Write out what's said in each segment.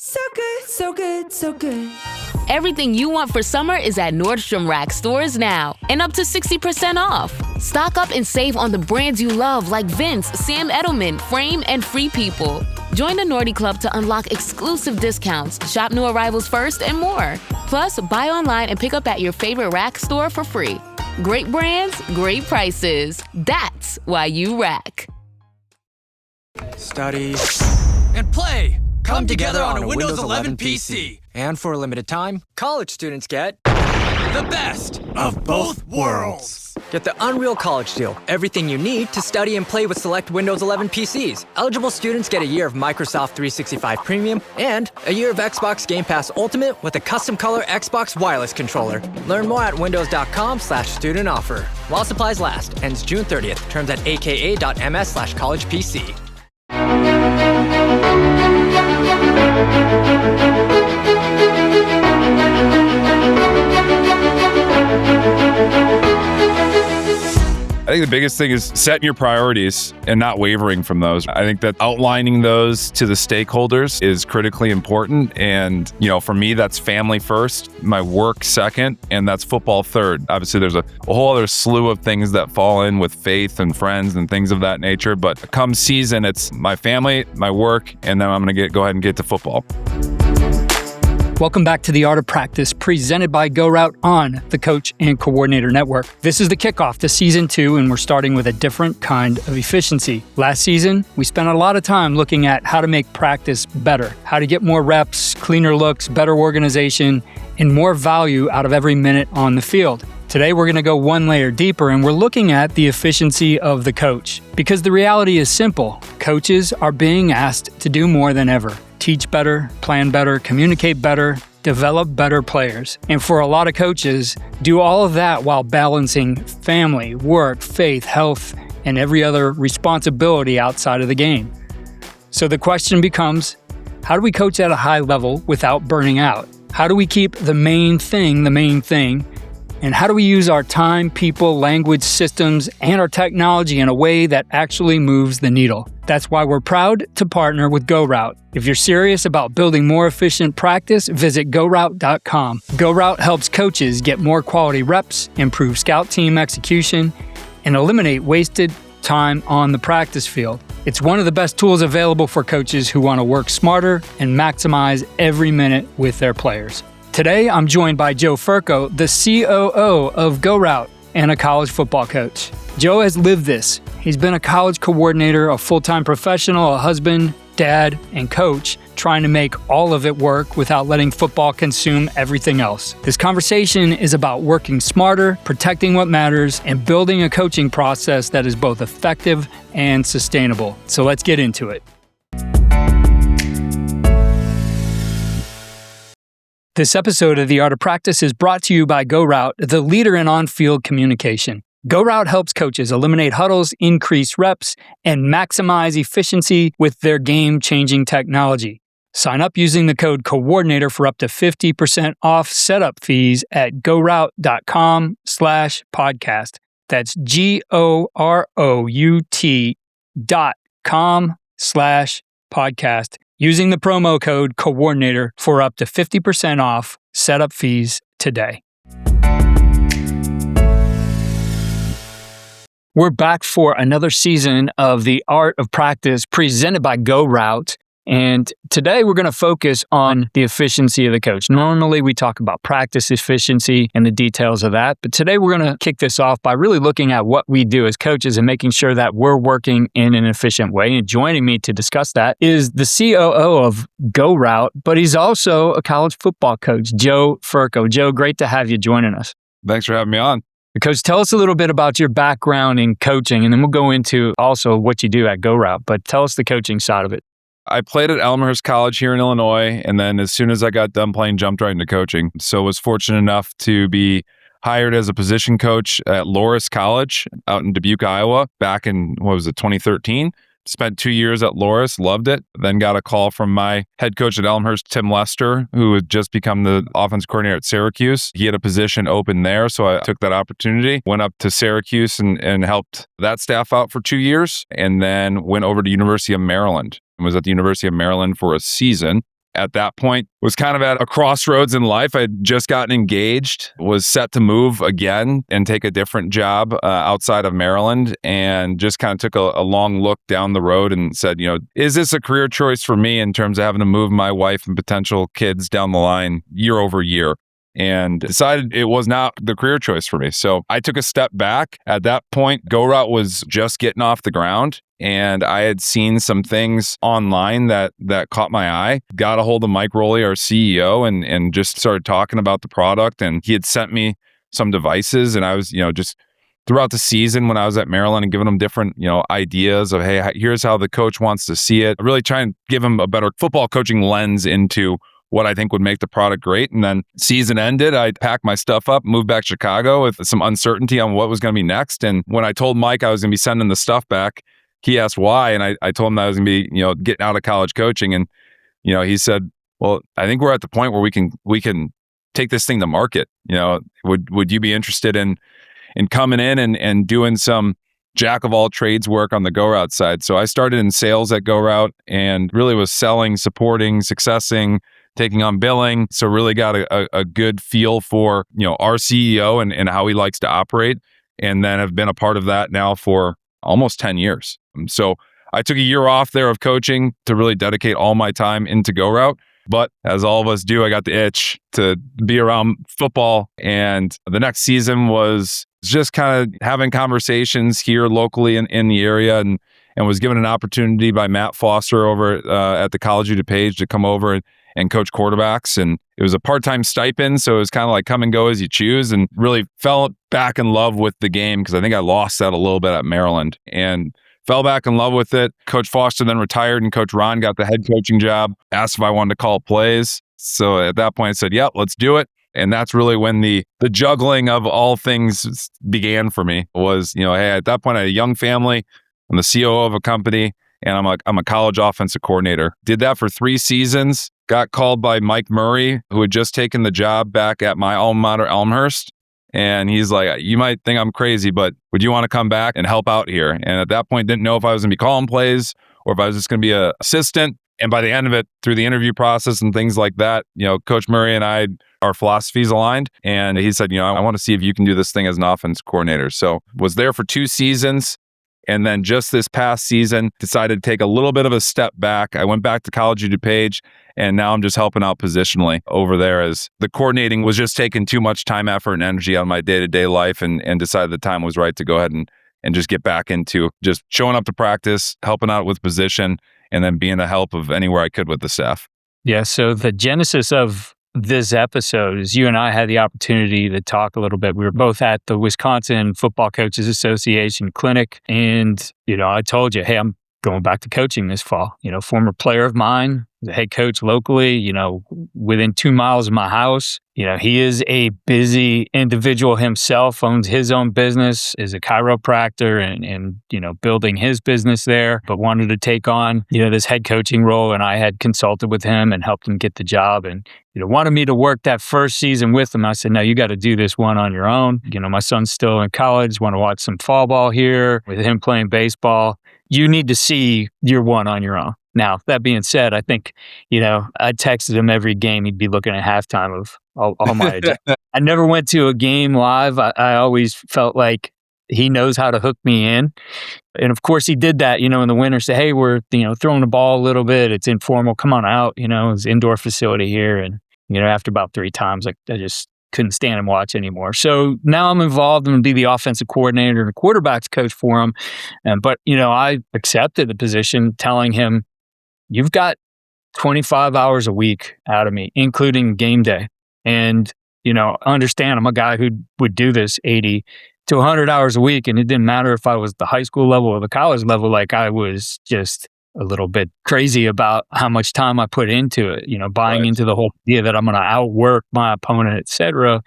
So good, so good, so good. Everything you want for summer is at Nordstrom Rack stores now, and up to 60% off. Stock up and save on the brands you love like Vince, Sam Edelman, Frame, and Free People. Join the Nordy Club to unlock exclusive discounts, shop new arrivals first, and more. Plus, buy online and pick up at your favorite Rack store for free. Great brands, great prices. That's why you Rack. Study and play come together on a Windows 11 PC. And for a limited time, college students get the best of both worlds. Get the Unreal College Deal. Everything you need to study and play with select Windows 11 PCs. Eligible students get a year of Microsoft 365 Premium and a year of Xbox Game Pass Ultimate with a custom color Xbox wireless controller. Learn more at windows.com/student offer. While supplies last. Ends June 30th. Terms at aka.ms/collegepc. I think the biggest thing is setting your priorities and not wavering from those. I think that outlining those to the stakeholders is critically important. And, for me, that's family first, my work second, and that's football third. Obviously, there's a whole other slew of things that fall in with faith and friends and things of that nature. But come season, it's my family, my work, and then I'm going to go ahead and get to football. Welcome back to The Art of Practice, presented by GoRout on the Coach and Coordinator Network. This is the kickoff to Season 2, and we're starting with a different kind of efficiency. Last season, we spent a lot of time looking at how to make practice better, how to get more reps, cleaner looks, better organization, and more value out of every minute on the field. Today, we're going to go one layer deeper, and we're looking at the efficiency of the coach. Because the reality is simple. Coaches are being asked to do more than ever. Teach better, plan better, communicate better, develop better players. And for a lot of coaches, do all of that while balancing family, work, faith, health, and every other responsibility outside of the game. So the question becomes, how do we coach at a high level without burning out? How do we keep the main thing? And how do we use our time, people, language, systems, and our technology in a way that actually moves the needle? That's why we're proud to partner with GoRout. If you're serious about building more efficient practice, visit GoRout.com. GoRout helps coaches get more quality reps, improve scout team execution, and eliminate wasted time on the practice field. It's one of the best tools available for coaches who want to work smarter and maximize every minute with their players. Today, I'm joined by Joe Furco, the COO of GoRout and a college football coach. Joe has lived this. He's been a college coordinator, a full-time professional, a husband, dad, and coach, trying to make all of it work without letting football consume everything else. This conversation is about working smarter, protecting what matters, and building a coaching process that is both effective and sustainable. So let's get into it. This episode of The Art of Practice is brought to you by GoRout, the leader in on-field communication. GoRout helps coaches eliminate huddles, increase reps, and maximize efficiency with their game-changing technology. Sign up using the code COORDINATOR for up to 50% off setup fees at GoRout.com/podcast. That's GOROUT.com/podcast. Using the promo code COORDINATOR for up to 50% off setup fees today. We're back for another season of The Art of Practice presented by GoRout. And today we're going to focus on the efficiency of the coach. Normally we talk about practice efficiency and the details of that, but today we're going to kick this off by really looking at what we do as coaches and making sure that we're working in an efficient way. And joining me to discuss that is the COO of GoRout, but he's also a college football coach, Joe Furco. Joe, great to have you joining us. Thanks for having me on. Coach, tell us a little bit about your background in coaching, and then we'll go into also what you do at GoRout, but tell us the coaching side of it. I played at Elmhurst College here in Illinois, and then as soon as I got done playing, jumped right into coaching. So was fortunate enough to be hired as a position coach at Loras College out in Dubuque, Iowa, back in, 2013. Spent 2 years at Loras, loved it. Then got a call from my head coach at Elmhurst, Tim Lester, who had just become the offense coordinator at Syracuse. He had a position open there, so I took that opportunity. Went up to Syracuse and helped that staff out for 2 years, and then went over to University of Maryland. Was at the University of Maryland for a season. at that point was kind of at a crossroads in life. I'd just gotten engaged, was set to move again and take a different job outside of Maryland, and just kind of took a long look down the road and said, is this a career choice for me in terms of having to move my wife and potential kids down the line year over year? And decided it was not the career choice for me. So I took a step back. At that point, GoRout was just getting off the ground, and I had seen some things online that caught my eye. Got a hold of Mike Rowley, our CEO, and just started talking about the product. And he had sent me some devices, and I was, just throughout the season when I was at Maryland and giving them different, ideas of, hey, here's how the coach wants to see it. Really try and give him a better football coaching lens into what I think would make the product great. And then season ended, I packed my stuff up, moved back to Chicago with some uncertainty on what was going to be next. And when I told Mike I was going to be sending the stuff back, he asked why. And I told him that I was going to be, getting out of college coaching. And, he said, well, I think we're at the point where we can take this thing to market. Would you be interested in coming in and doing some jack of all trades work on the GoRout side? So I started in sales at GoRout and really was selling, supporting, successing, taking on billing. So really got a good feel for, our CEO and how he likes to operate. And then have been a part of that now for almost 10 years. So I took a year off there of coaching to really dedicate all my time into GoRout. But as all of us do, I got the itch to be around football. And the next season was just kind of having conversations here locally in the area, and was given an opportunity by Matt Foster over at the College of Dupage to come over and coach quarterbacks. And it was a part-time stipend, so it was kind of like come and go as you choose, and really fell back in love with the game because I think I lost that a little bit at Maryland and fell back in love with it. Coach Foster then retired and Coach Ron got the head coaching job, asked if I wanted to call plays. So at that point I said, yep, let's do it. And that's really when the juggling of all things began for me was, hey, at that point I had a young family. I'm the COO of a company, and I'm a college offensive coordinator. Did that for 3 seasons. Got called by Mike Murray, who had just taken the job back at my alma mater, Elmhurst. And he's like, you might think I'm crazy, but would you want to come back and help out here? And at that point, didn't know if I was going to be calling plays or if I was just going to be an assistant. And by the end of it, through the interview process and things like that, Coach Murray and I, our philosophies aligned. And he said, I want to see if you can do this thing as an offense coordinator. So was there for 2 seasons. And then just this past season, decided to take a little bit of a step back. I went back to College of DuPage, and now I'm just helping out positionally over there as the coordinating was just taking too much time, effort, and energy out of my day-to-day life, and decided the time was right to go ahead and just get back into just showing up to practice, helping out with position, and then being a help of anywhere I could with the staff. Yeah, so the genesis of this episode is you and I had the opportunity to talk a little bit. We were both at the Wisconsin Football Coaches Association clinic, and I told you, hey, I'm going back to coaching this fall. Former player of mine, the head coach locally, within 2 miles of my house. He is a busy individual himself, owns his own business, is a chiropractor and building his business there, but wanted to take on, this head coaching role. And I had consulted with him and helped him get the job, and, wanted me to work that first season with him. I said, no, you got to do this one on your own. My son's still in college, want to watch some fall ball here with him playing baseball. You need to see your one on your own. Now, that being said, I think, I texted him every game. He'd be looking at halftime of all my I never went to a game live. I always felt like he knows how to hook me in. And of course, he did that, in the winter, say, hey, we're, throwing the ball a little bit. It's informal. Come on out. It's an indoor facility here. And, after about 3 times, I just couldn't stand and watch anymore. So now I'm involved and be the offensive coordinator and quarterbacks coach for him. But I accepted the position telling him, you've got 25 hours a week out of me, including game day. And, understand I'm a guy who would do this 80 to 100 hours a week. And it didn't matter if I was the high school level or the college level. Like, I was just a little bit crazy about how much time I put into it, buying into the whole idea that I'm going to outwork my opponent, et cetera.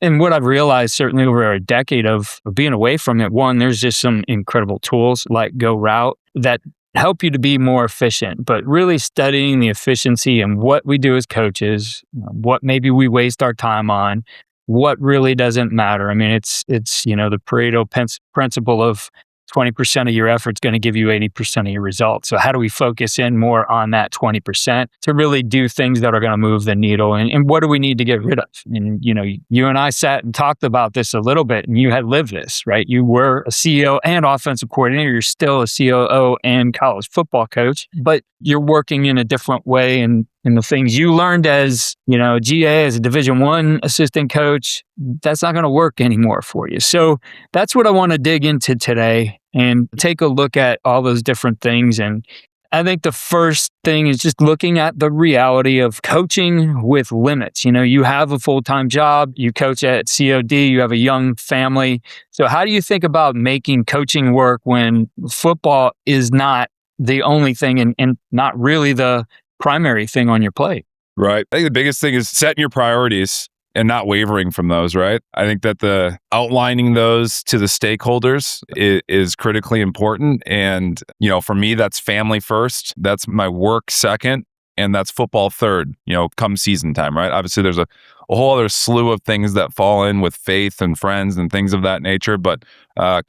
And what I've realized certainly over a decade of being away from it, one, there's just some incredible tools like GoRout that help you to be more efficient, but really studying the efficiency and what we do as coaches, what maybe we waste our time on, what really doesn't matter. I mean, it's the Pareto principle of 20% of your effort's going to give you 80% of your results. So how do we focus in more on that 20% to really do things that are going to move the needle? And what do we need to get rid of? And, you and I sat and talked about this a little bit, and you had lived this, right? You were a CEO and offensive coordinator. You're still a COO and college football coach, but you're working in a different way. And the things you learned as, GA, as a Division I assistant coach, that's not going to work anymore for you. So that's what I want to dig into today and take a look at all those different things. And I think the first thing is just looking at the reality of coaching with limits. You have a full-time job, you coach at COD, you have a young family. So how do you think about making coaching work when football is not the only thing and not really the primary thing on your plate? Right. I think the biggest thing is setting your priorities and not wavering from those, right? I think that the outlining those to the stakeholders is critically important. And, for me, that's family first, that's my work second, and that's football third, come season time, right? Obviously, there's a whole other slew of things that fall in with faith and friends and things of that nature. But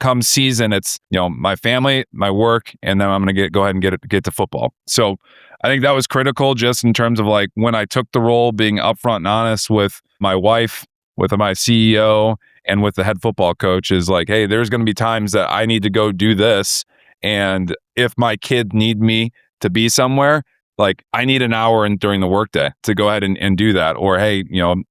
come season, it's, my family, my work, and then I'm going to go ahead and get to football. So I think that was critical just in terms of like when I took the role, being upfront and honest with my wife, with my CEO, and with the head football coach is like, hey, there's going to be times that I need to go do this. And if my kid need me to be somewhere, like I need an hour during the workday to go ahead and do that. Or, hey,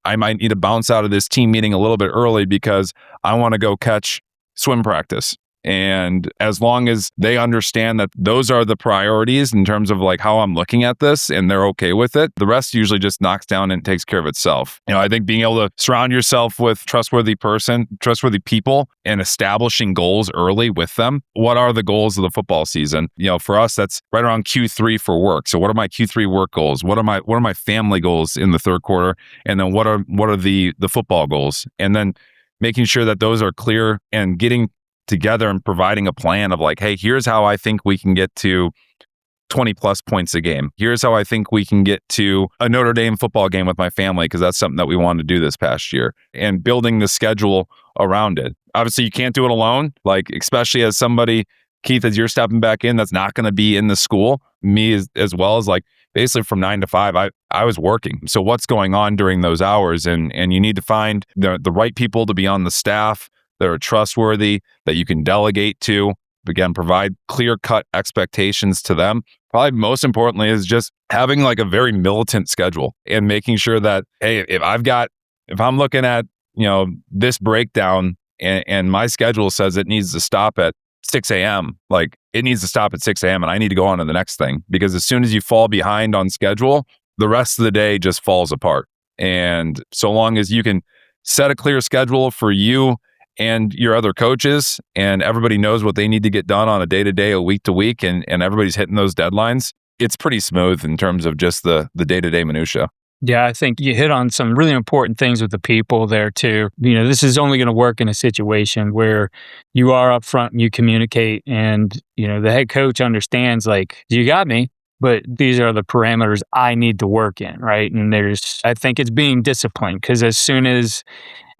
I might need to bounce out of this team meeting a little bit early because I want to go catch swim practice. And as long as they understand that those are the priorities in terms of like how I'm looking at this and they're okay with it, the rest usually just knocks down and takes care of itself. I think being able to surround yourself with trustworthy people and establishing goals early with them. What are the goals of the football season? For us, that's right around Q3 for work. So what are my Q3 work goals? What are my family goals in the third quarter? And then what are the football goals? And then making sure that those are clear and getting together and providing a plan of like, hey, here's how I think we can get to 20 plus points a game. Here's how I think we can get to a Notre Dame football game with my family because that's something that we wanted to do this past year, and building the schedule around it. Obviously, you can't do it alone, like especially as somebody, Keith, as you're stepping back in, that's not going to be in the school. Me as well as like basically from 9 to 5, I was working. So what's going on during those hours? And you need to find the right people to be on the staff that are trustworthy, that you can delegate to. Again, provide clear-cut expectations to them. Probably most importantly is just having like a very militant schedule and making sure that, hey, if I'm looking at, this breakdown and my schedule says it needs to stop at 6 a.m., like it needs to stop at 6 a.m. and I need to go on to the next thing. Because as soon as you fall behind on schedule, the rest of the day just falls apart. And so long as you can set a clear schedule for you and your other coaches, and everybody knows what they need to get done on a day-to-day, a week-to-week, and everybody's hitting those deadlines, it's pretty smooth in terms of just the day-to-day minutia. Yeah, I think you hit on some really important things with the people there too. This is only going to work in a situation where you are upfront and you communicate, and the head coach understands like, you got me, but these are the parameters I need to work in, right? And I think it's being disciplined, because as soon as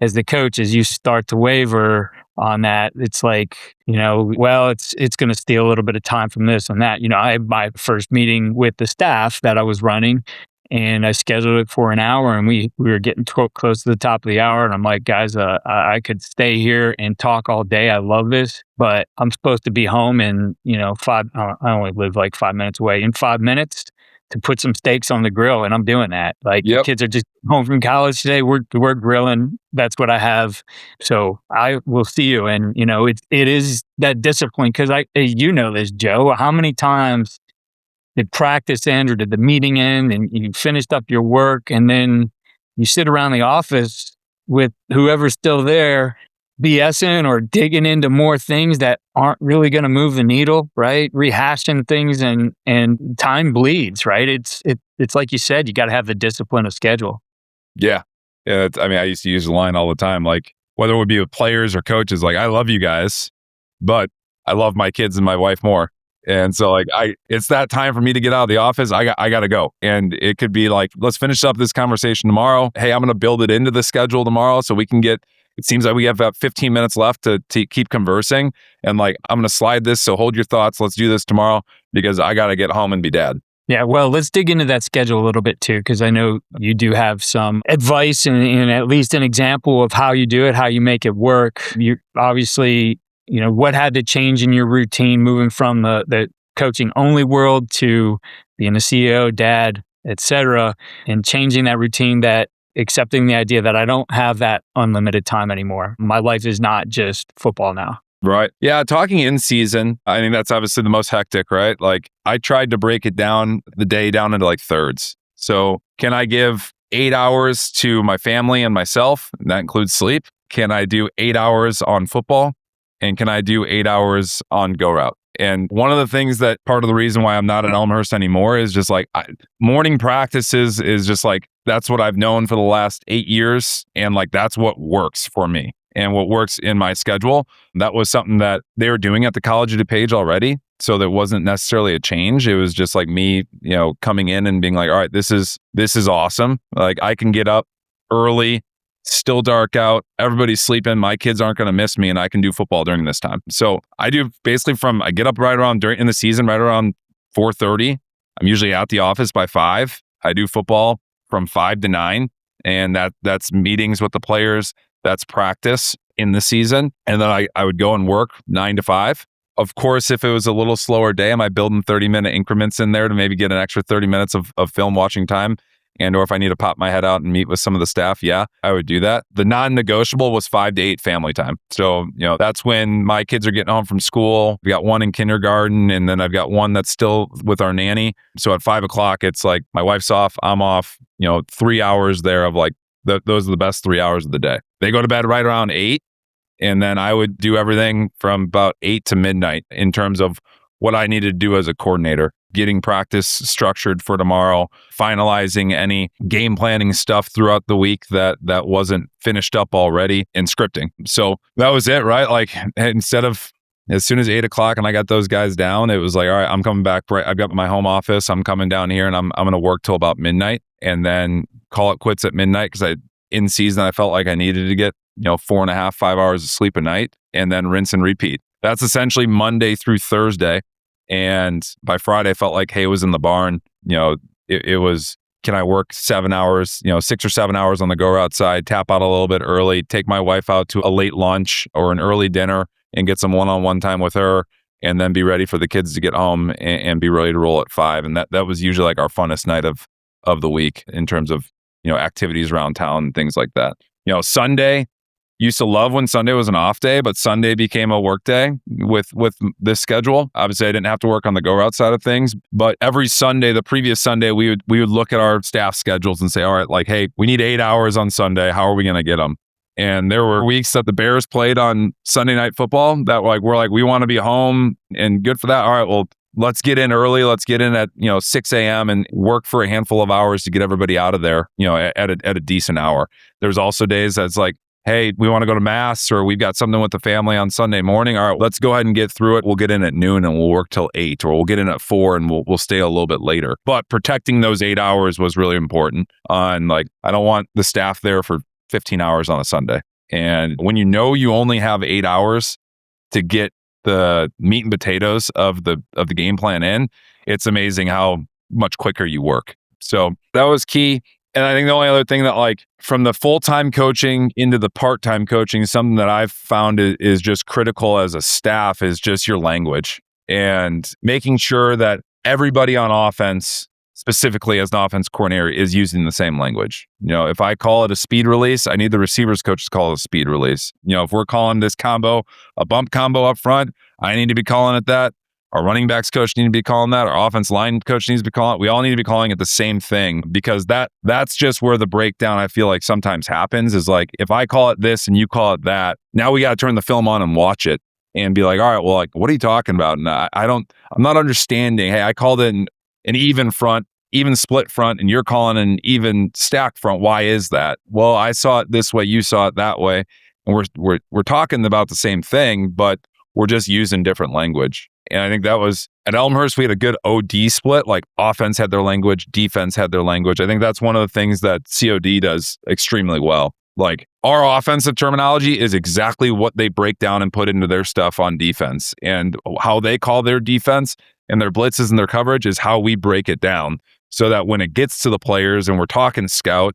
the coach, as you start to waver on that, it's like, it's going to steal a little bit of time from this and that. I had my first meeting with the staff that I was running, and I scheduled it for an hour, and we were getting close to the top of the hour. And I'm like, guys, I could stay here and talk all day. I love this, but I'm supposed to be home in, I only live like 5 minutes away. In 5 minutes to put some steaks on the grill, and I'm doing that. Like, The kids are just home from college today. We're grilling. That's what I have. So I will see you. And it is that discipline, because this, Joe. How many times did practice end or did the meeting end, and you finished up your work, and then you sit around the office with whoever's still there, BSing or digging into more things that aren't really going to move the needle, right? Rehashing things, and time bleeds, right? It's like you said, you got to have the discipline of schedule. Yeah. I used to use the line all the time, like whether it would be with players or coaches, like, I love you guys, but I love my kids and my wife more. And so like it's that time for me to get out of the office. I got to go. And it could be like, let's finish up this conversation tomorrow. Hey, I'm going to build it into the schedule tomorrow so we can get it seems like we have about 15 minutes left to keep conversing. And like, I'm going to slide this. So hold your thoughts. Let's do this tomorrow because I got to get home and be dad. Yeah, well, let's dig into that schedule a little bit too, because I know you do have some advice and at least an example of how you do it, how you make it work. You obviously, what had to change in your routine moving from the coaching only world to being a CEO, dad, etc., and changing that routine, that accepting the idea that I don't have that unlimited time anymore. My life is not just football now. Right. Yeah. Talking in season, I think that's obviously the most hectic, right? Like I tried to break it down, the day down into like thirds. So can I give 8 hours to my family and myself? And that includes sleep. Can I do 8 hours on football? And can I do 8 hours on GoRout? And one of the things that part of the reason why I'm not at Elmhurst anymore is just like morning practices is just like, that's what I've known for the last 8 years. And like, that's what works for me and what works in my schedule. That was something that they were doing at the College of Dupage already. So there wasn't necessarily a change. It was just like me, coming in and being like, all right, this is awesome. Like I can get up early, still dark out, everybody's sleeping, my kids aren't going to miss me, and I can do football during this time. So I do basically I get up right around in the season, right around 4:30. I'm usually at the office by 5. I do football from 5 to 9, and that's meetings with the players. That's practice in the season. And then I would go and work 9 to 5. Of course, if it was a little slower day, am I building 30-minute increments in there to maybe get an extra 30 minutes of film watching time? And or if I need to pop my head out and meet with some of the staff, yeah, I would do that. The non-negotiable was 5 to 8 family time. So, that's when my kids are getting home from school. We got one in kindergarten, and then I've got one that's still with our nanny. So at 5 o'clock, it's like my wife's off, I'm off, 3 hours there of like, those are the best 3 hours of the day. They go to bed right around 8. And then I would do everything from about 8 to midnight in terms of what I needed to do as a coordinator, getting practice structured for tomorrow, finalizing any game planning stuff throughout the week that wasn't finished up already, and scripting. So that was it, right? Like instead of as soon as 8 o'clock and I got those guys down, it was like, all right, I'm coming back. Right, I've got my home office. I'm coming down here and I'm going to work till about midnight and then call it quits at midnight because in season, I felt like I needed to get 4.5, 5 hours of sleep a night and then rinse and repeat. That's essentially Monday through Thursday. And by Friday, I felt like hay was in the barn. It was, can I work 7 hours, 6 or 7 hours on the GoRout side, tap out a little bit early, take my wife out to a late lunch or an early dinner and get some one-on-one time with her, and then be ready for the kids to get home and be ready to roll at 5. And that was usually like our funnest night of the week in terms of, activities around town and things like that. Sunday, used to love when Sunday was an off day, but Sunday became a work day with this schedule. Obviously, I didn't have to work on the GoRout side of things, but every Sunday, the previous Sunday, we would look at our staff schedules and say, all right, like, hey, we need 8 hours on Sunday. How are we going to get them? And there were weeks that the Bears played on Sunday Night Football that we're like, we want to be home and good for that. All right, well, let's get in early. Let's get in at 6 a.m. and work for a handful of hours to get everybody out of there, at a decent hour. There's also days that's like, hey, we want to go to mass or we've got something with the family on Sunday morning. All right, let's go ahead and get through it. We'll get in at noon and we'll work till 8, or we'll get in at 4 and we'll stay a little bit later. But protecting those 8 hours was really important. I don't want the staff there for 15 hours on a Sunday. And when you only have 8 hours to get the meat and potatoes of the game plan in, it's amazing how much quicker you work. So that was key. And I think the only other thing that from the full-time coaching into the part-time coaching, something that I've found is just critical as a staff is just your language and making sure that everybody on offense, specifically as an offense coordinator, is using the same language. If I call it a speed release, I need the receivers coach to call it a speed release. If we're calling this combo a bump combo up front, I need to be calling it that. Our running backs coach need to be calling that. Our offense line coach needs to be calling it. We all need to be calling it the same thing, because that's just where the breakdown I feel like sometimes happens is like, if I call it this and you call it that, now we got to turn the film on and watch it and be like, all right, well, what are you talking about? And I'm not understanding. Hey, I called it an even front, even split front, and you're calling an even stack front. Why is that? Well, I saw it this way, you saw it that way. And we're talking about the same thing, but we're just using different language. And I think that was at Elmhurst, we had a good OD split. Like offense had their language, defense had their language. I think that's one of the things that COD does extremely well Like our offensive terminology is exactly what they break down and put into their stuff on defense, and how they call their defense and their blitzes and their coverage is how we break it down, so that when it gets to the players and we're talking scout,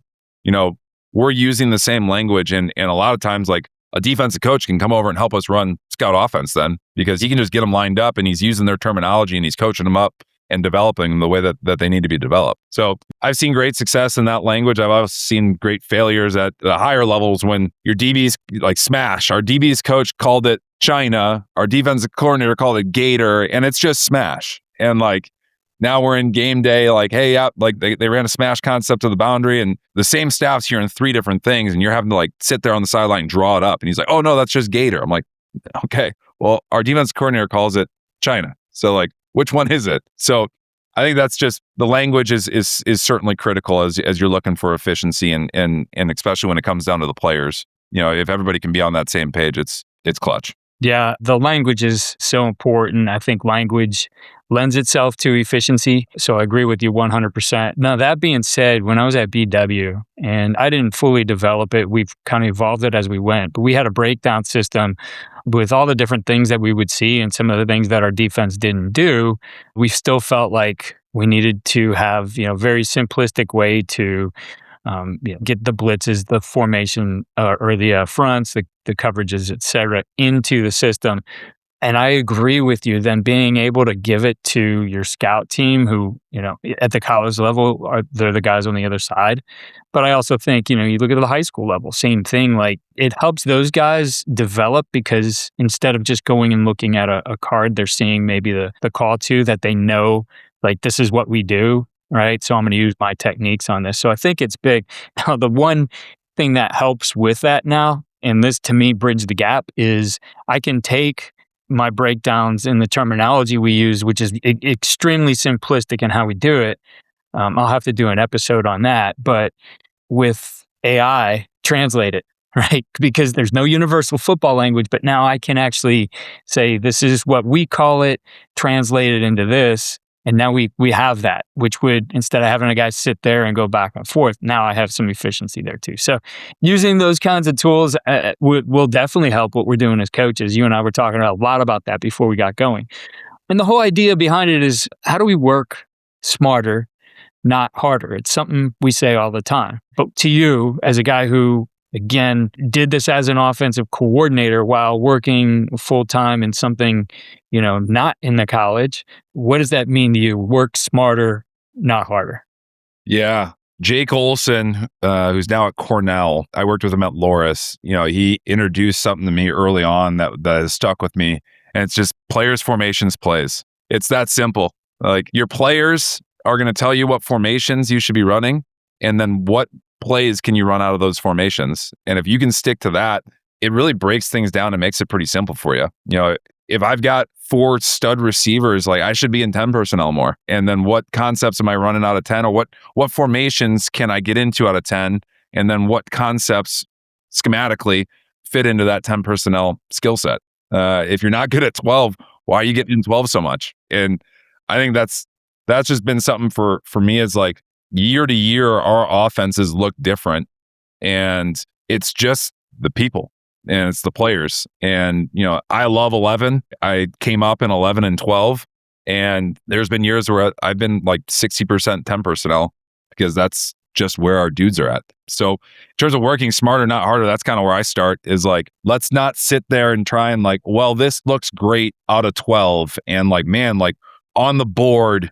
we're using the same language. And a lot of times, like, a defensive coach can come over and help us run scout offense then, because he can just get them lined up and he's using their terminology and he's coaching them up and developing them the way that they need to be developed. So I've seen great success in that language. I've also seen great failures at the higher levels when your DBs like smash. Our DBs coach called it China. Our defensive coordinator called it Gator, and it's just smash. And like, now we're in game day, like, hey, yeah, like they ran a smash concept to the boundary, and the same staff's hearing 3 different things, and you're having to like sit there on the sideline and draw it up. And he's like, oh no, that's just Gator. I'm like, okay, well, our defense coordinator calls it China. So like, which one is it? So I think that's just, the language is certainly critical as you're looking for efficiency, and especially when it comes down to the players. If everybody can be on that same page, it's clutch. Yeah, the language is so important. I think language lends itself to efficiency. So I agree with you 100%. Now, that being said, when I was at BW, and I didn't fully develop it, we've kind of evolved it as we went, but we had a breakdown system with all the different things that we would see and some of the things that our defense didn't do. We still felt like we needed to have, very simplistic way to get the blitzes, the formation, or the fronts, the coverages, et cetera, into the system. And I agree with you. Then being able to give it to your scout team, who, at the college level, they're the guys on the other side. But I also think, you look at the high school level, same thing. Like, it helps those guys develop, because instead of just going and looking at a card, they're seeing maybe the call to that they know, like, this is what we do. Right. So I'm going to use my techniques on this. So I think it's big. Now, the one thing that helps with that now, and this to me bridge the gap, is I can take my breakdowns in the terminology we use, which is extremely simplistic in how we do it. I'll have to do an episode on that, but with AI, translate it, right? Because there's no universal football language, but now I can actually say, this is what we call it, translate it into this. And now we have that, which would, instead of having a guy sit there and go back and forth, now I have some efficiency there too. So using those kinds of tools will definitely help what we're doing as coaches. You and I were talking a lot about that before we got going. And the whole idea behind it is, how do we work smarter, not harder? It's something we say all the time. But to you, as a guy who, again, did this as an offensive coordinator while working full-time in something, not in the college, what does that mean to you? Work smarter, not harder. Yeah. Jake Olson, who's now at Cornell, I worked with him at Loras. He introduced something to me early on that has stuck with me. And it's just players, formations, plays. It's that simple. Like, your players are going to tell you what formations you should be running, and then what plays can you run out of those formations. And if you can stick to that, it really breaks things down and makes it pretty simple for you. If I've got 4 stud receivers, like, I should be in 10 personnel more. And then what concepts am I running out of 10, or what formations can I get into out of 10? And then what concepts schematically fit into that 10 personnel skill set? If you're not good at 12, why are you getting in 12 so much? And I think that's just been something for me, is like, year to year, our offenses look different, and it's just the people and it's the players. And, I love 11. I came up in 11 and 12, and there's been years where I've been like 60% 10 personnel, because that's just where our dudes are at. So in terms of working smarter, not harder, that's kind of where I start, is like, let's not sit there and try and like, well, this looks great out of 12. And like, man, like, on the board,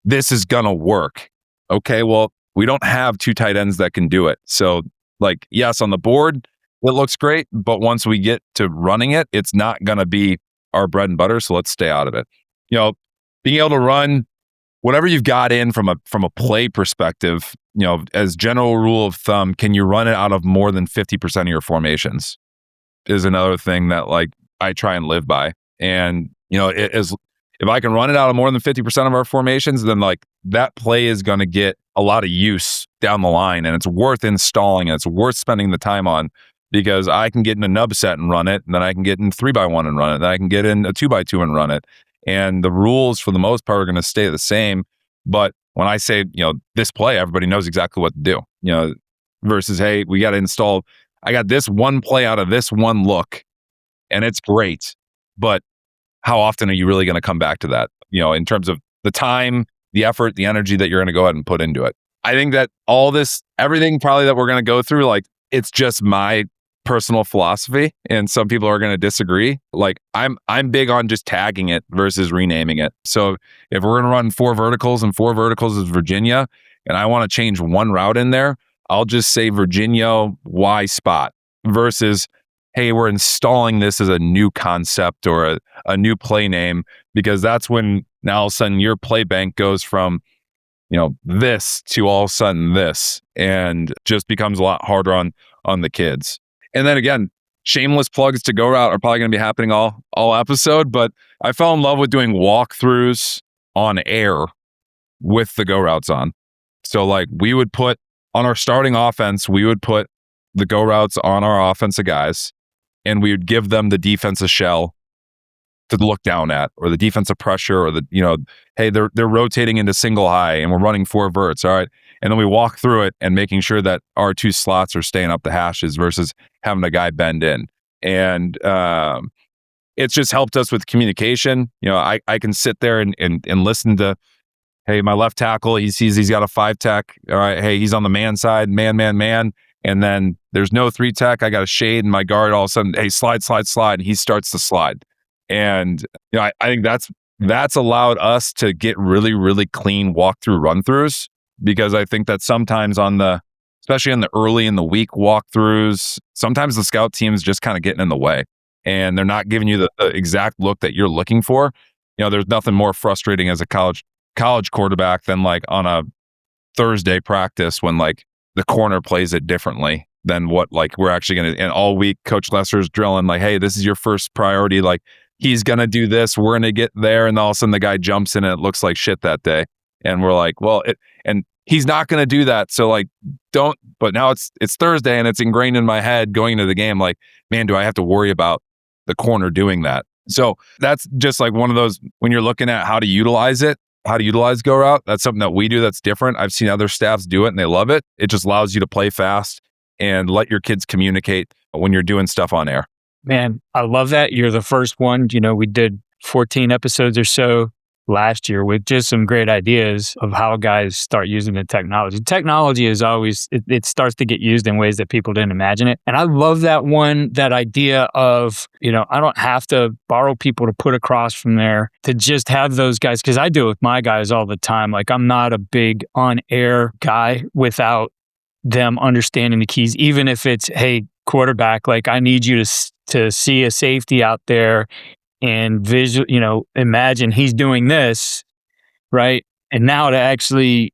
this is going to work. Okay, well, we don't have 2 tight ends that can do it. So, like, yes, on the board, it looks great, but once we get to running it, it's not going to be our bread and butter, so let's stay out of it. Being able to run whatever you've got in from a play perspective, as general rule of thumb, can you run it out of more than 50% of your formations is another thing that, like, I try and live by. And, it is, if I can run it out of more than 50% of our formations, then like, that play is going to get a lot of use down the line, and it's worth installing, and it's worth spending the time on, because I can get in a nub set and run it, and then I can get in 3x1 and run it, then I can get in a 2x2 and run it. And the rules for the most part are going to stay the same. But when I say, this play, everybody knows exactly what to do. versus, hey, we got to install, I got this one play out of this one look and it's great. But how often are you really going to come back to that? In terms of the time, the effort, the energy that you're going to go ahead and put into it. I think that all this, everything probably that we're going to go through, like, it's just my personal philosophy, and some people are going to disagree. Like, I'm big on just tagging it versus renaming it. So if we're going to run 4 verticals and 4 verticals is Virginia, and I want to change one route in there, I'll just say Virginia Y spot versus, hey, we're installing this as a new concept or a new play name, because that's when now all of a sudden your play bank goes from, this to all of a sudden this, and just becomes a lot harder on the kids. And then again, shameless plugs to GoRout are probably going to be happening all episode, but I fell in love with doing walkthroughs on air with the GoRoutes on. So like we would put on our starting offense, we would put the GoRoutes on our offensive guys, and we would give them the defensive shell to look down at, or the defensive pressure, or hey, they're rotating into single high and we're running 4 verts. All right. And then we walk through it and making sure that our 2 slots are staying up the hashes versus having a guy bend in. And it's just helped us with communication. I can sit there and listen to, hey, my left tackle, he sees he's got a 5 tech. All right. Hey, he's on the man side, man. And then there's no 3 tech. I got a shade and my guard all of a sudden, hey, slide. And he starts to slide. And I think that's allowed us to get really, really clean walkthrough run-throughs, because I think that sometimes especially on the early in the week walkthroughs, sometimes the scout team is just kind of getting in the way and they're not giving you the exact look that you're looking for. There's nothing more frustrating as a college quarterback than like on a Thursday practice when like the corner plays it differently than what like we're actually going to, and all week Coach Lesser's drilling like, hey, this is your first priority. Like, he's going to do this, we're going to get there. And all of a sudden the guy jumps in and it looks like shit that day. And we're like, well, and he's not going to do that. So like, but now it's Thursday and it's ingrained in my head going into the game. Like, man, do I have to worry about the corner doing that? So that's just like one of those, when you're looking at how to utilize GoRout, that's something that we do that's different. I've seen other staffs do it and they love it. It just allows you to play fast and let your kids communicate when you're doing stuff on air. Man, I love that. You're the first one. We did 14 episodes or so last year with just some great ideas of how guys start using the technology. Technology is always, it starts to get used in ways that people didn't imagine it. And I love that idea of, I don't have to borrow people to put across from there, to just have those guys, because I do it with my guys all the time. Like, I'm not a big on-air guy without them understanding the keys, even if it's, hey, quarterback, like, I need you to see a safety out there and imagine he's doing this, right? And now to actually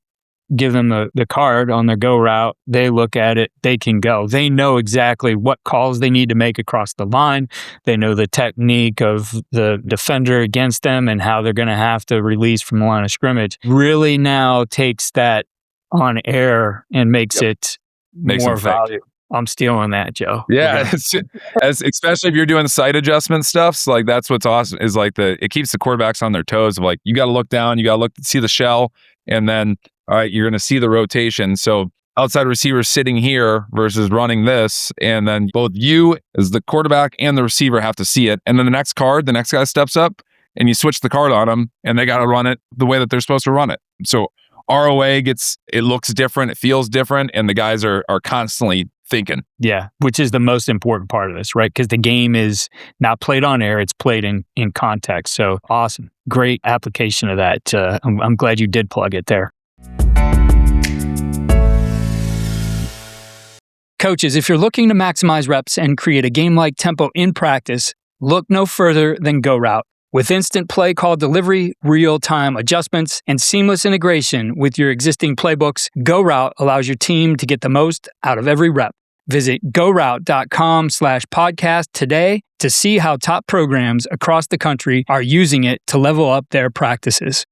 give them the card on their go route, they look at it, they can go. They know exactly what calls they need to make across the line. They know the technique of the defender against them and how they're going to have to release from the line of scrimmage. Really now takes that on air and makes it more value. I'm stealing that, Joe. Yeah, especially if you're doing sight adjustment stuff. So like, that's what's awesome is like it keeps the quarterbacks on their toes of like, you got to look down, you got to see the shell, and then all right, you're going to see the rotation. So outside receiver sitting here versus running this, and then both you as the quarterback and the receiver have to see it. And then the next guy steps up and you switch the card on them, and they got to run it the way that they're supposed to run it. So ROA it looks different, it feels different, and the guys are constantly thinking. Yeah, which is the most important part of this, right? Because the game is not played on air, it's played in context. So awesome. Great application of that. I'm glad you did plug it there. Coaches, if you're looking to maximize reps and create a game-like tempo in practice, look no further than GoRout. With instant play call delivery, real-time adjustments, and seamless integration with your existing playbooks, GoRout allows your team to get the most out of every rep. Visit GoRoute.com/podcast today to see how top programs across the country are using it to level up their practices.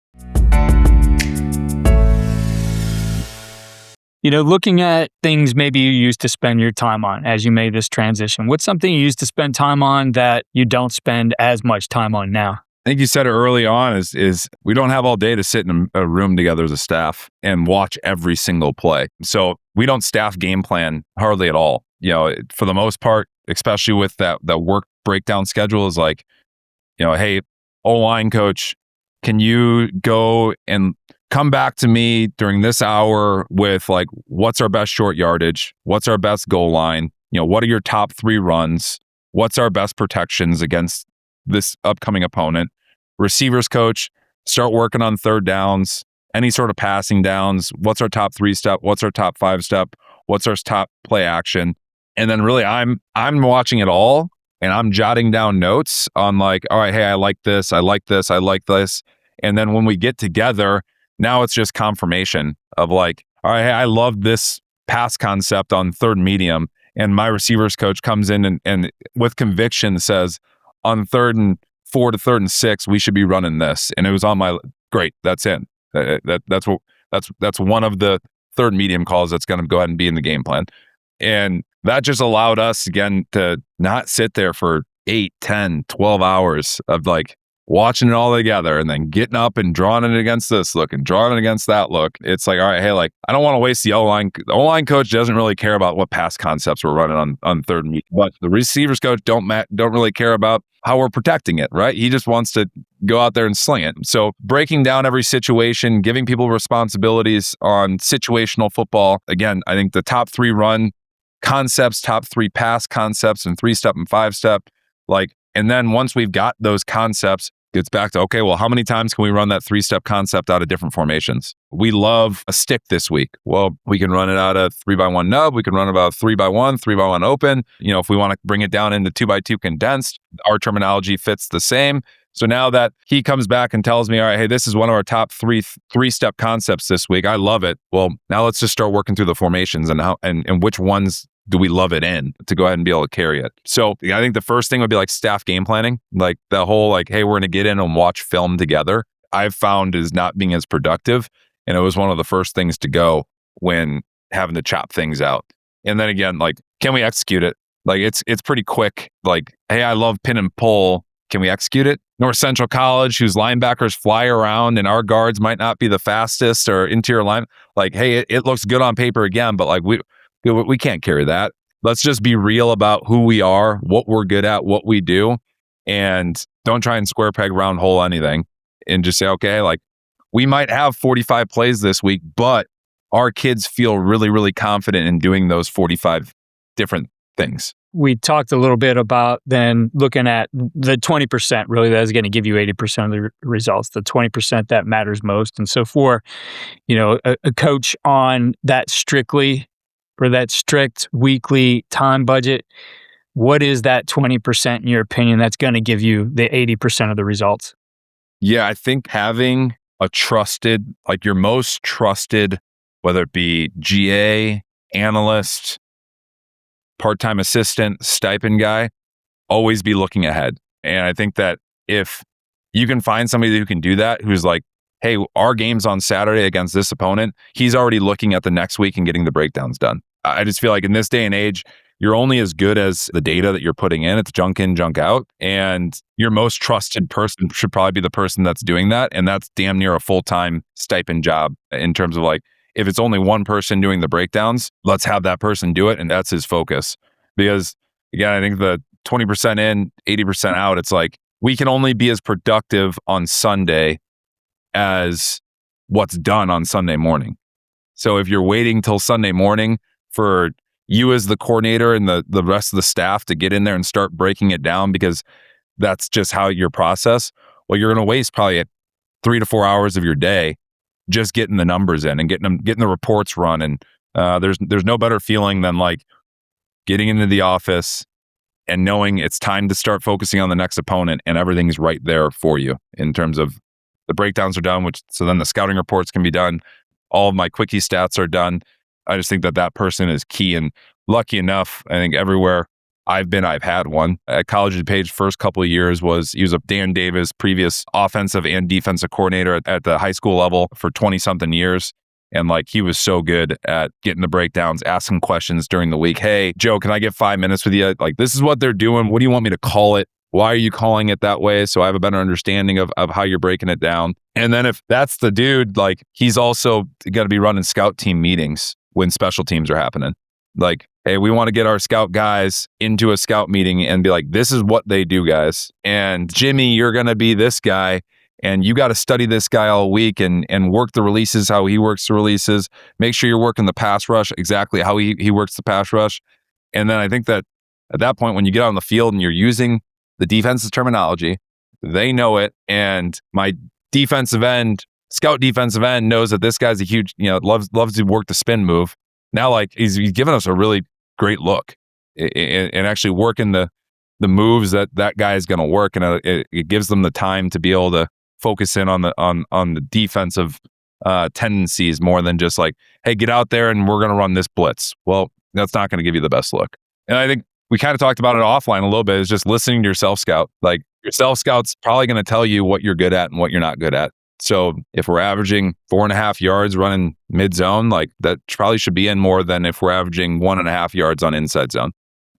Looking at things maybe you used to spend your time on as you made this transition, what's something you used to spend time on that you don't spend as much time on now? I think you said it early on is we don't have all day to sit in a room together as a staff and watch every single play. So we don't staff game plan hardly at all. For the most part, especially with that work breakdown schedule is like, hey, O-line coach, can you go and come back to me during this hour with like, what's our best short yardage? What's our best goal line? What are your top 3 runs? What's our best protections against this upcoming opponent? Receivers coach, start working on third downs, any sort of passing downs. What's our top 3 step? What's our top 5 step? What's our top play action? And then really I'm watching it all and I'm jotting down notes on like, all right, hey, I like this. I like this. I like this. And then when we get together, now it's just confirmation of like, all right, hey, I love this pass concept on third medium. And my receivers coach comes in and with conviction says, on 3rd and 4 to 3rd and 6, we should be running this. And it was on my, great, that's in. That's one of the third medium calls that's going to go ahead and be in the game plan. And that just allowed us, again, to not sit there for 8, 10, 12 hours of like watching it all together and then getting up and drawing it against this look and drawing it against that look. It's like, all right, hey, like, I don't want to waste the O-line. The O-line coach doesn't really care about what pass concepts we're running on third and medium, but the receivers coach don't really care about how we're protecting it, right? He just wants to go out there and sling it. So breaking down every situation, giving people responsibilities on situational football. Again, I think the top 3 run concepts, top 3 pass concepts, and 3-step and 5-step, like, and then once we've got those concepts, gets back to, okay, well, how many times can we run that 3-step concept out of different formations? We love a stick this week. Well, we can run it out of 3x1 nub. We can run about 3x1, 3x1 open. If we want to bring it down into 2x2 condensed, our terminology fits the same. So now that he comes back and tells me, all right, hey, this is one of our top 3-step concepts this week. I love it. Well, now let's just start working through the formations and how and which ones do we love it in to go ahead and be able to carry it. So I think the first thing would be like staff game planning, like the whole like, hey, we're going to get in and watch film together. I've found is not being as productive. And it was one of the first things to go when having to chop things out. And then again, like, can we execute it? Like it's pretty quick. Like, hey, I love pin and pull. Can we execute it? North Central College, whose linebackers fly around and our guards might not be the fastest or interior line. Like, hey, it looks good on paper again, but like we can't carry that. Let's just be real about who we are, what we're good at, what we do, and don't try and square peg round hole anything. And just say, okay, like we might have 45 plays this week, but our kids feel really, really confident in doing those 45 different things. We talked a little bit about then looking at the 20% really that is going to give you 80% of the results, the 20% that matters most. And so for, a coach on that strictly for that strict weekly time budget, what is that 20% in your opinion that's going to give you the 80% of the results? Yeah, I think having a trusted, like your most trusted, whether it be GA, analyst, part-time assistant, stipend guy, always be looking ahead. And I think that if you can find somebody who can do that, who's like, hey, our game's on Saturday against this opponent, he's already looking at the next week and getting the breakdowns done. I just feel like in this day and age, you're only as good as the data that you're putting in. It's junk in, junk out. And your most trusted person should probably be the person that's doing that. And that's damn near a full-time stipend job in terms of like, if it's only one person doing the breakdowns, let's have that person do it. And that's his focus. Because again, I think the 20% in, 80% out, it's like we can only be as productive on Sunday as what's done on Sunday morning. So if you're waiting till Sunday morning for you as the coordinator and the rest of the staff to get in there and start breaking it down because that's just how your process, well, you're going to waste probably 3 to 4 hours of your day just getting the numbers in and getting the reports run. And there's no better feeling than like getting into the office and knowing it's time to start focusing on the next opponent and everything's right there for you in terms of the breakdowns are done, so then the scouting reports can be done. All of my quickie stats are done. I just think that person is key. And lucky enough, I think everywhere I've been, I've had one. At College of Dupage, first couple of years he was a Dan Davis, previous offensive and defensive coordinator at the high school level for 20 something years. And like, he was so good at getting the breakdowns, asking questions during the week. Hey, Joe, can I get 5 minutes with you? Like, this is what they're doing. What do you want me to call it? Why are you calling it that way? So I have a better understanding of how you're breaking it down. And then if that's the dude, like he's also going to be running scout team meetings when special teams are happening. Like, hey, we want to get our scout guys into a scout meeting and be like, this is what they do, guys. And Jimmy, you're going to be this guy. And you got to study this guy all week and work the releases, how he works the releases. Make sure you're working the pass rush, exactly how he works the pass rush. And then I think that at that point, when you get out on the field and you're using the defensive terminology, they know it. And my scout defensive end knows that this guy's a huge, loves to work the spin move. Now, like he's giving us a really great look and actually working the moves that guy is going to work. And it gives them the time to be able to focus in on the defensive tendencies more than just like, hey, get out there and we're going to run this blitz. Well, that's not going to give you the best look. And I think we kind of talked about it offline a little bit, is just listening to your self-scout. Like your self-scout's probably going to tell you what you're good at and what you're not good at. So if we're averaging 4.5 yards running mid-zone, like that probably should be in more than if we're averaging 1.5 yards on inside zone.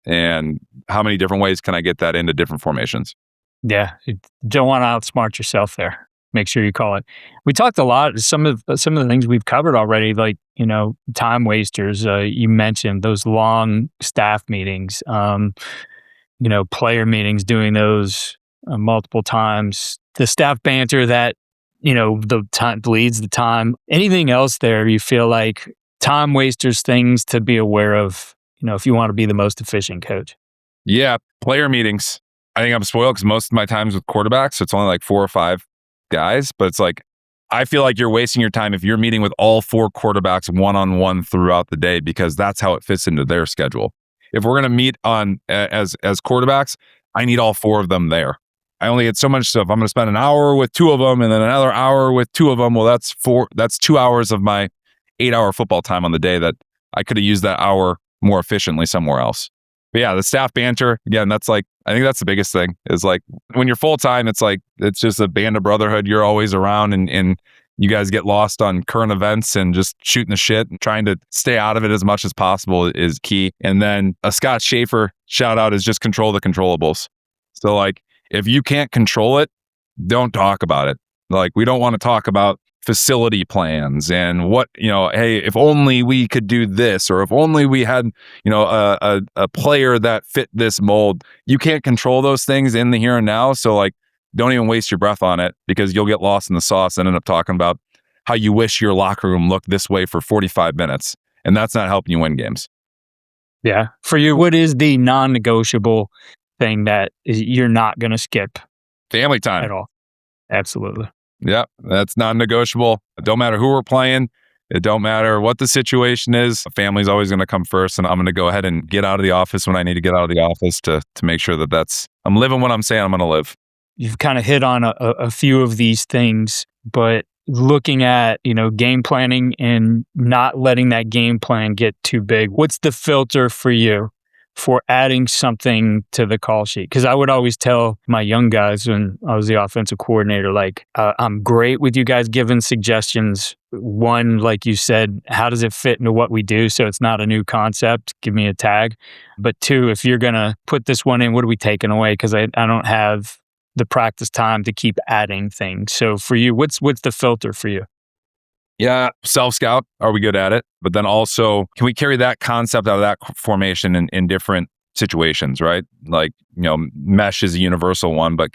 And how many different ways can I get that into different formations? Yeah, you don't want to outsmart yourself there. Make sure you call it. We talked a lot. Some of the things we've covered already, like time wasters. You mentioned those long staff meetings. Player meetings, doing those multiple times. The staff banter that the time bleeds the time. Anything else there you feel like time wasters, things to be aware of? If you want to be the most efficient coach. Yeah, player meetings. I think I'm spoiled because most of my time's with quarterbacks, so it's only like 4 or 5 guys. But it's like, I feel like you're wasting your time if you're meeting with all 4 quarterbacks one-on-one throughout the day, because that's how it fits into their schedule. If we're going to meet on as quarterbacks, I need all 4 of them there. I only get so much stuff. I'm going to spend an hour with 2 of them and then another hour with 2 of them. Well, that's 2 hours of my 8-hour football time on the day that I could have used that hour more efficiently somewhere else. But yeah, the staff banter, again, that's like, I think that's the biggest thing, is like when you're full time, it's like, it's just a band of brotherhood. You're always around and you guys get lost on current events and just shooting the shit and trying to stay out of it as much as possible is key. And then a Scott Schaefer shout out is just control the controllables. So like, if you can't control it, don't talk about it. Like, we don't want to talk about facility plans and what, hey, if only we could do this, or if only we had, a player that fit this mold. You can't control those things in the here and now. So like, don't even waste your breath on it, because you'll get lost in the sauce and end up talking about how you wish your locker room looked this way for 45 minutes. And that's not helping you win games. Yeah. For you, what is the non-negotiable thing that you're not going to skip? Family time. At all. Absolutely. Yeah, that's non-negotiable. It don't matter who we're playing. It don't matter what the situation is. Family's always going to come first, and I'm going to go ahead and get out of the office when I need to get out of the office to make sure that I'm living what I'm saying I'm going to live. You've kind of hit on a few of these things, but looking at, game planning and not letting that game plan get too big. What's the filter for you for adding something to the call sheet? Because I would always tell my young guys when I was the offensive coordinator, like, I'm great with you guys giving suggestions. One, like you said, how does it fit into what we do? So it's not a new concept. Give me a tag. But 2, if you're going to put this one in, what are we taking away? Because I don't have the practice time to keep adding things. So for you, what's the filter for you? Yeah, self-scout, are we good at it? But then also, can we carry that concept out of that formation in different situations, right? Like, mesh is a universal one, but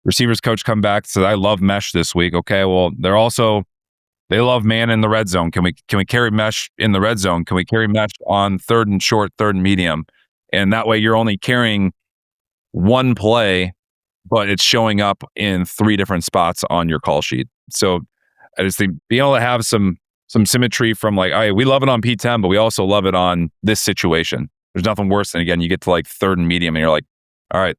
receivers coach come back and says, I love mesh this week. Okay, well, they love man in the red zone. Can we carry mesh in the red zone? Can we carry mesh on 3rd and short, 3rd and medium? And that way you're only carrying one play, but it's showing up in 3 different spots on your call sheet. So I just think being able to have some symmetry from like, all right, we love it on P10, but we also love it on this situation. There's nothing worse than, again, you get to like 3rd and medium and you're like, all right,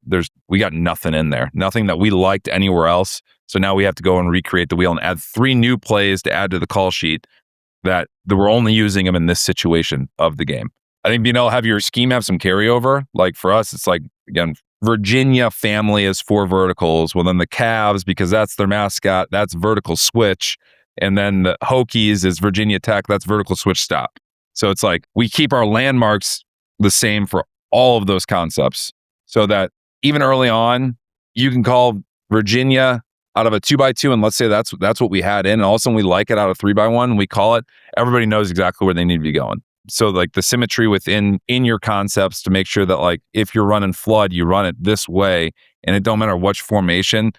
we got nothing in there, nothing that we liked anywhere else. So now we have to go and recreate the wheel and add 3 new plays to add to the call sheet that we're only using them in this situation of the game. I think being able to have your scheme have some carryover. Like for us, it's like, again, Virginia family is 4 verticals. Well, then the Cavs, because that's their mascot, that's vertical switch. And then the Hokies is Virginia Tech, that's vertical switch stop. So it's like we keep our landmarks the same for all of those concepts so that even early on, you can call Virginia out of a 2x2, and let's say that's what we had in, and all of a sudden we like it out of 3x1, we call it, everybody knows exactly where they need to be going. So like the symmetry within your concepts to make sure that like if you're running flood, you run it this way, and it don't matter which formation,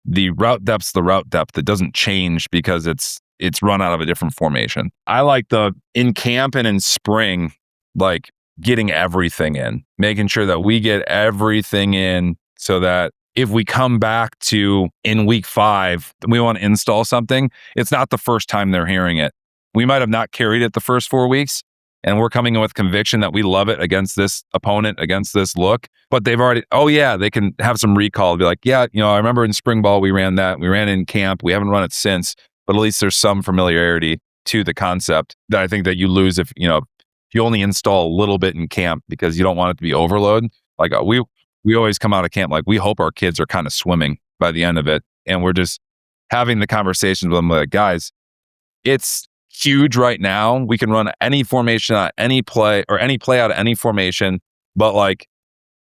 the route depth's the route depth. It doesn't change because it's run out of a different formation. I like the in camp and in spring, like getting everything in, making sure that we get everything in so that if we come back to in week 5, we want to install something, it's not the first time they're hearing it. We might have not carried it the first 4 weeks, and we're coming in with conviction that we love it against this opponent, against this look, but they've already, they can have some recall, be like, yeah, I remember in spring ball, we ran that, we ran it in camp, we haven't run it since, but at least there's some familiarity to the concept that I think that you lose if you only install a little bit in camp because you don't want it to be overload. Like we always come out of camp, like we hope our kids are kind of swimming by the end of it. And we're just having the conversations with them like, guys, it's huge right now. We can run any formation on any play or any play out of any formation. But like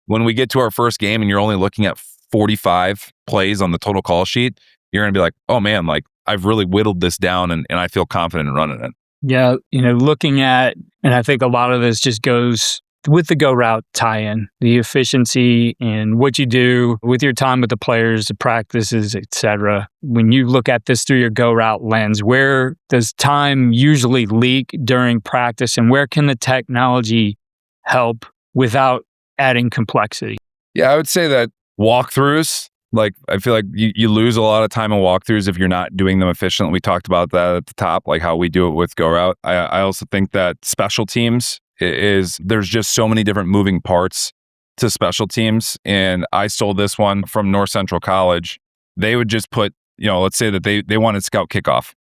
when we get to our first game and you're only looking at 45 plays on the total call sheet, you're going to be like, oh man, like I've really whittled this down and I feel confident in running it. Yeah. Looking at, and I think a lot of this just goes with the GoRout tie-in, the efficiency and what you do with your time with the players, the practices, etc. When you look at this through your GoRout lens, where does time usually leak during practice, and where can the technology help without adding complexity? Yeah, I would say that walkthroughs, like I feel like you lose a lot of time in walkthroughs if you're not doing them efficiently. We talked about that at the top, like how we do it with GoRout. I also think that special teams there's just so many different moving parts to special teams. And I stole this one from North Central College. They would just put, let's say that they wanted scout kickoff.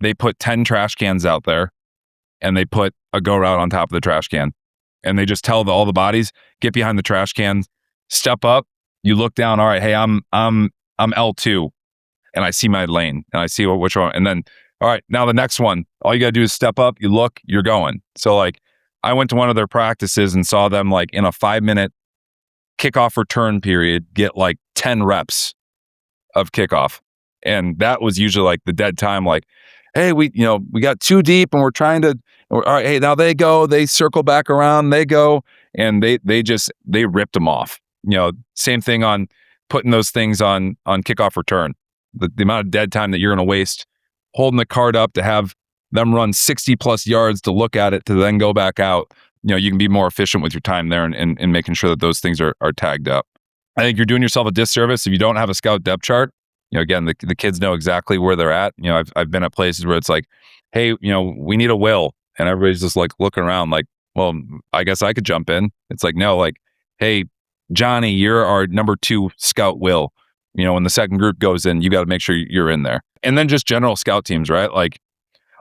They put 10 trash cans out there and they put a GoRout on top of the trash can. And they just tell all the bodies, get behind the trash can, step up. You look down, all right, hey, I'm L2 and I see my lane and I see which one. And then, all right, now the next one, all you got to do is step up, you look, you're going. So like, I went to one of their practices and saw them like in a 5-minute kickoff return period, get like 10 reps of kickoff. And that was usually like the dead time. Like, hey, we got too deep and we're trying to, all right, hey, now they go, they circle back around, they go, and they ripped them off. Same thing on putting those things on kickoff return. The amount of dead time that you're going to waste holding the card up to have them run 60 plus yards to look at it to then go back out. You can be more efficient with your time there and making sure that those things are tagged up. I think you're doing yourself a disservice if you don't have a scout depth chart. Again, the kids know exactly where they're at. I've been at places where it's like, hey, we need a will. And everybody's just like looking around like, well, I guess I could jump in. It's like, no, like, hey, Johnny, you're our number 2 scout will. When the second group goes in, you got to make sure you're in there. And then just general scout teams, right? Like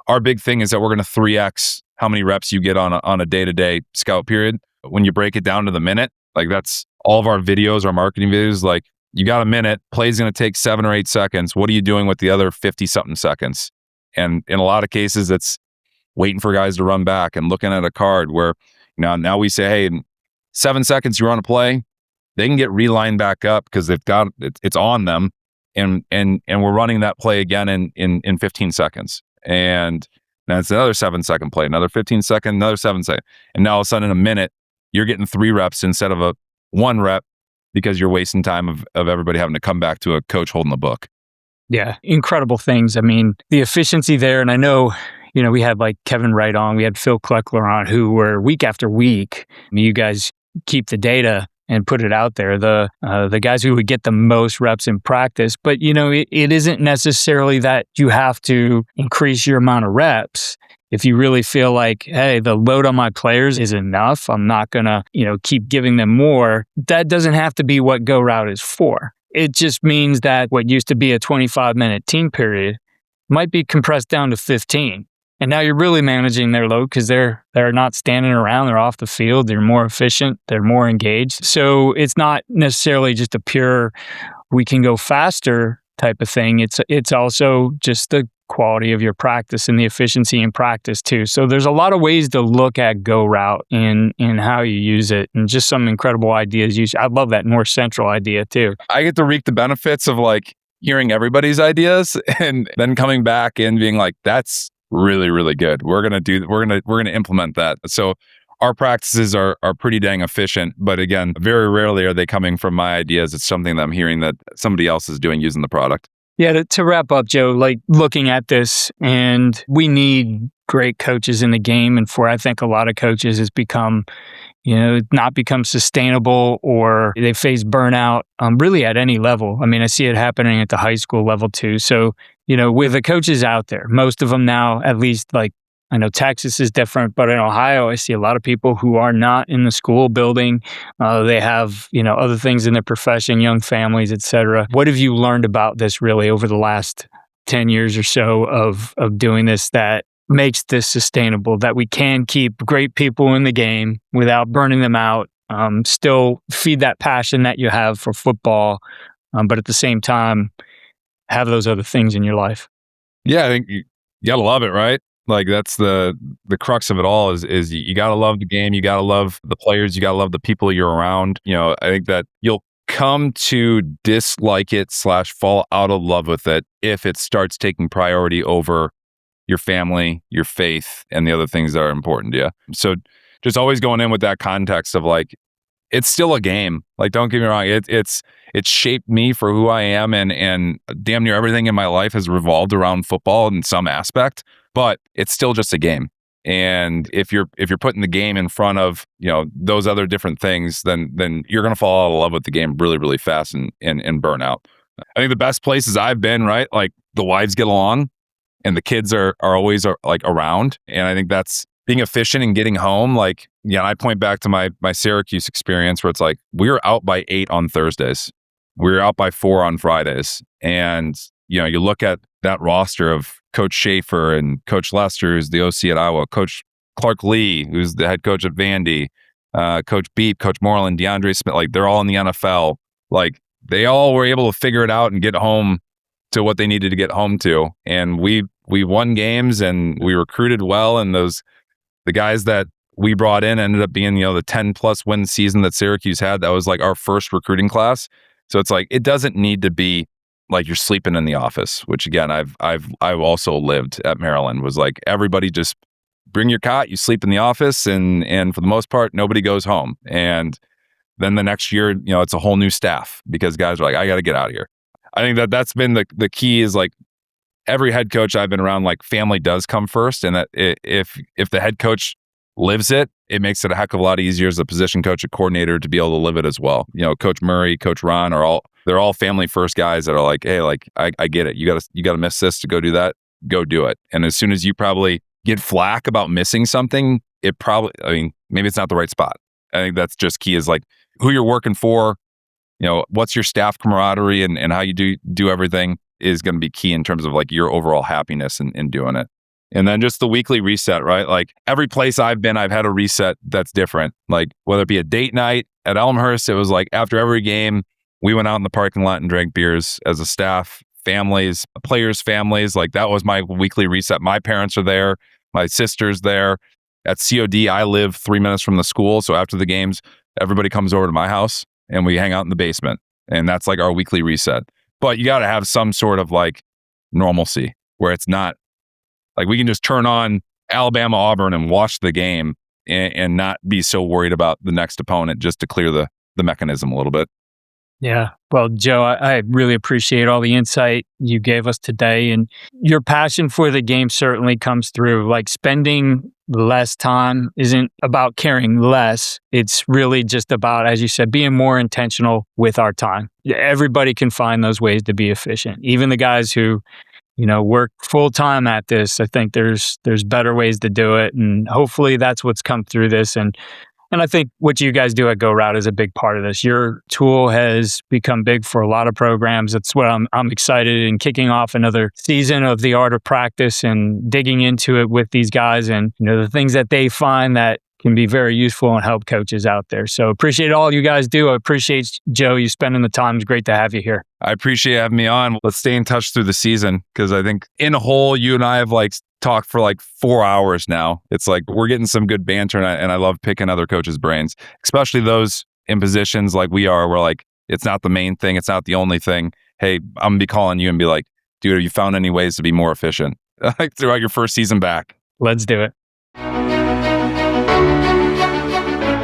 our big thing is that we're going to 3x how many reps you get on a day-to-day scout period. When you break it down to the minute, like that's all of our videos, our marketing videos, like you got a minute, play's going to take 7 or 8 seconds. What are you doing with the other 50 something seconds? And in a lot of cases, it's waiting for guys to run back and looking at a card where now we say, hey, in 7 seconds you run a play, they can get relined back up because they've got it's on them, and we're running that play again in 15 seconds. And now it's another 7-second play, another 15-second, another 7-second. And now all of a sudden in a minute, you're getting 3 reps instead of a 1 rep because you're wasting time of everybody having to come back to a coach holding the book. Yeah, incredible things. I mean, the efficiency there, and I know, we had like Kevin Wright on, we had Phil Kleckler on, who were week after week. You guys keep the data and put it out there. The guys who would get the most reps in practice, but it isn't necessarily that you have to increase your amount of reps. If you really feel like, hey, the load on my players is enough, I'm not gonna, keep giving them more. That doesn't have to be what GoRout is for. It just means that what used to be a 25-minute team period might be compressed down to 15. And now you're really managing their load because they're not standing around, they're off the field, they're more efficient, they're more engaged. So it's not necessarily just a pure, we can go faster type of thing. It's also just the quality of your practice and the efficiency in practice too. So there's a lot of ways to look at GoRout and how you use it, and just some incredible ideas. I love that North Central idea too. I get to reap the benefits of like hearing everybody's ideas and then coming back and being like, that's really, really good. We're going to implement that. So our practices are pretty dang efficient, but again, very rarely are they coming from my ideas. It's something that I'm hearing that somebody else is doing using the product. Yeah, to wrap up, Joe, like looking at this, and we need great coaches in the game. And for, I think, a lot of coaches, it's become, not become sustainable, or they face burnout really at any level. I mean, I see it happening at the high school level too. So, with the coaches out there, most of them now, at least like, I know Texas is different, but in Ohio, I see a lot of people who are not in the school building. They have, other things in their profession, young families, et cetera. What have you learned about this really over the last 10 years or so of doing this that makes this sustainable, that we can keep great people in the game without burning them out, still feed that passion that you have for football, but at the same time, have those other things in your life? Yeah, I think you gotta love it, right? Like that's the crux of it all is you got to love the game. You got to love the players. You got to love the people you're around. I think that you'll come to dislike it / fall out of love with it if it starts taking priority over your family, your faith, and the other things that are important to you. So just always going in with that context of like, it's still a game. Like, don't get me wrong. It's shaped me for who I am, and damn near everything in my life has revolved around football in some aspect. But it's still just a game. And if you're putting the game in front of, those other different things, then you're going to fall out of love with the game really, really fast and burn out. I think the best places I've been, right? Like the wives get along and the kids are always like around. And I think that's being efficient and getting home. Like, I point back to my Syracuse experience where it's like, we were out by 8 on Thursdays. We were out by 4 on Fridays. And, you look at that roster of Coach Schaefer and Coach Lester, who's the OC at Iowa, Coach Clark Lee, who's the head coach at Vandy, Coach Beep, Coach Moreland, DeAndre Smith, like they're all in the NFL. Like they all were able to figure it out and get home to what they needed to get home to. And we won games and we recruited well. And the guys that we brought in ended up being, the 10 plus win season that Syracuse had. That was like our first recruiting class. So it's like, it doesn't need to be like you're sleeping in the office, which again, I've also lived at Maryland, was like everybody just bring your cot, you sleep in the office, and for the most part, nobody goes home. And then the next year, it's a whole new staff because guys are like, I got to get out of here. I think that's been the key is like every head coach I've been around, like family does come first. And that if the head coach lives it, it makes it a heck of a lot easier as a position coach, a coordinator to be able to live it as well. Coach Murray, Coach Ron they're all family first guys that are like, hey, like I get it. You gotta miss this to go do that. Go do it. And as soon as you probably get flack about missing something, maybe it's not the right spot. I think that's just key is like who you're working for, what's your staff camaraderie and how you do everything is going to be key in terms of like your overall happiness in doing it. And then just the weekly reset, right? Like every place I've been, I've had a reset that's different. Like whether it be a date night at Elmhurst, it was like after every game, we went out in the parking lot and drank beers as a staff, families, players' families. Like that was my weekly reset. My parents are there. My sister's there. At COD, I live 3 minutes from the school. So after the games, everybody comes over to my house and we hang out in the basement. And that's like our weekly reset. But you got to have some sort of like normalcy where it's not like we can just turn on Alabama, Auburn and watch the game and not be so worried about the next opponent just to clear the mechanism a little bit. Yeah. Well, Joe, I really appreciate all the insight you gave us today, and your passion for the game certainly comes through. Like spending less time isn't about caring less. It's really just about, as you said, being more intentional with our time. Everybody can find those ways to be efficient. Even the guys who, work full time at this. I think there's better ways to do it. And hopefully that's what's come through this. And I think what you guys do at GoRout is a big part of this. Your tool has become big for a lot of programs. That's what I'm excited in kicking off another season of the art of practice and digging into it with these guys and, the things that they find that can be very useful and help coaches out there. So appreciate all you guys do. I appreciate, Joe, you spending the time. It's great to have you here. I appreciate having me on. Let's stay in touch through the season, because I think in a whole, you and I have talked for 4 hours now. It's we're getting some good banter, and I love picking other coaches' brains, especially those in positions like we are, where it's not the main thing, it's not the only thing. Hey, I'm gonna be calling you and be like, dude, have you found any ways to be more efficient throughout your first season back? Let's do it.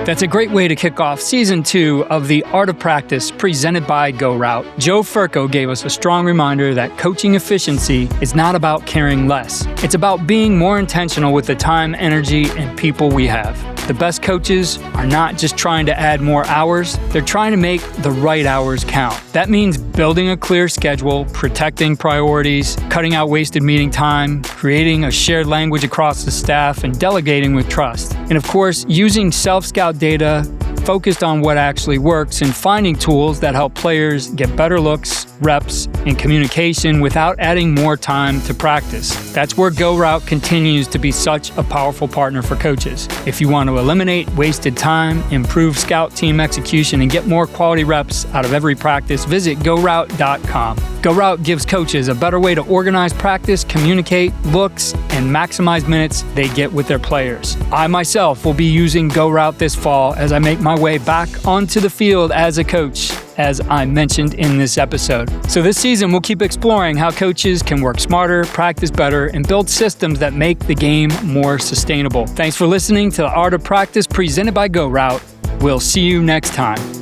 That's a great way to kick off Season 2 of The Art of Practice presented by GoRout. Joe Furco gave us a strong reminder that coaching efficiency is not about caring less. It's about being more intentional with the time, energy, and people we have. The best coaches are not just trying to add more hours, they're trying to make the right hours count. That means building a clear schedule, protecting priorities, cutting out wasted meeting time, creating a shared language across the staff, and delegating with trust. And of course, using self-scout data focused on what actually works and finding tools that help players get better looks, reps, and communication without adding more time to practice. That's where GoRout continues to be such a powerful partner for coaches. If you want to eliminate wasted time, improve scout team execution, and get more quality reps out of every practice, visit GoRout.com. GoRout gives coaches a better way to organize practice, communicate, looks, and maximize minutes they get with their players. I myself will be using GoRout this fall as I make my way back onto the field as a coach, as I mentioned in this episode. So this season, we'll keep exploring how coaches can work smarter, practice better, and build systems that make the game more sustainable. Thanks for listening to The Art of Practice presented by GoRout. We'll see you next time.